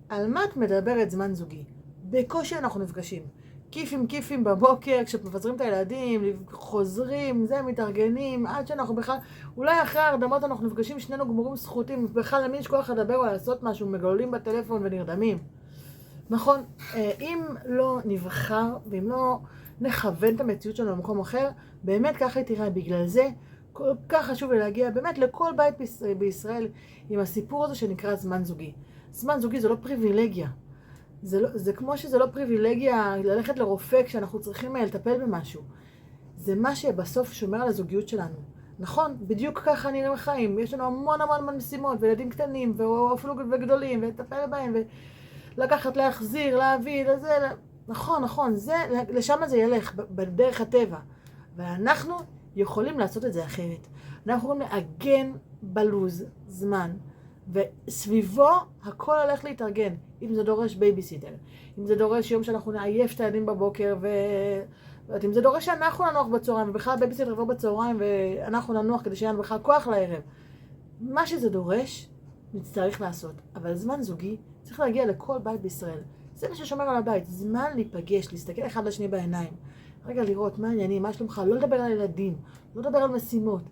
על מה את מדברת זמן זוגי? בקושי אנחנו נפגשים. כיפים בבוקר, כשמפזרים את הילדים, חוזרים, מתארגנים, עד שאנחנו בכלל, אולי אחרי ההרדמות אנחנו נפגשים, שנינו גמורים סחוטים, בכלל למי יש כוח לדבר או לעשות משהו, מגוללים בטלפון ונרדמים. נכון, אם לא נבחר ואם לא נכוון את המציאות שלנו למקום אחר, באמת ככה היא תראה. בגלל זה כל כך חשוב לי להגיע באמת לכל בית בישראל עם הסיפור הזה שנקרא זמן זוגי. זמן זוגי זה לא פריבילגיה. זה כמו שזה לא פריבילגיה ללכת לרופא כשאנחנו צריכים לטפל במשהו. זה מה שבסוף שומר על הזוגיות שלנו. נכון, בדיוק ככה נראים החיים. יש לנו המון משימות, וילדים קטנים, ואפילו וגדולים, ולטפל בהם, ולקחת, להחזיר, להביא, לזה. נכון, לשם זה ילך, בדרך הטבע. ואנחנו יכולים לעשות את זה אחרת. אנחנו יכולים לעגן בלוז זמן, וסביבו הכל הולך להתארגן. אם זה דורש בייביסיטר, אם זה דורש יום שאנחנו נעייף את הילדים בבוקר, אם זה דורש שאנחנו ננוח בצהריים, ובכלל בייביסיטר יבוא בצהריים, ואנחנו ננוח כדי שיהיה לנו בכלל כוח לערב. מה שזה דורש, נצטרך לעשות. אבל זמן זוגי צריך להגיע לכל בית בישראל. זה מה ששומר על הבית. זמן להיפגש, להסתכל אחד לשני בעיניים. רגע לראות מה העניינים, מה שלומך, לא לדבר על ילדים, לא לדבר על משימות.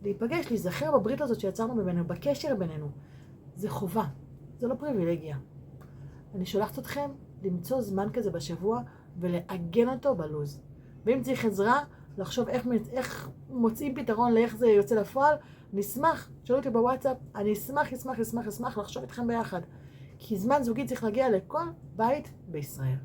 להיפגש, להיזכר בברית הזאת שיצרנו בינינו, בקשר בינינו. זה חובה, זה לא פריבילגיה. אני שולחת אתכם למצוא זמן כזה בשבוע ולעגן אותו בלוז. ואם צריך עזרה, לחשוב איך מוצאים פתרון לאיך זה יוצא לפועל, נשמח, שאלו אותי בוואטסאפ, אני אשמח לחשוב איתכם ביחד. כי זמן זוגי צריך להגיע לכל בית בישראל.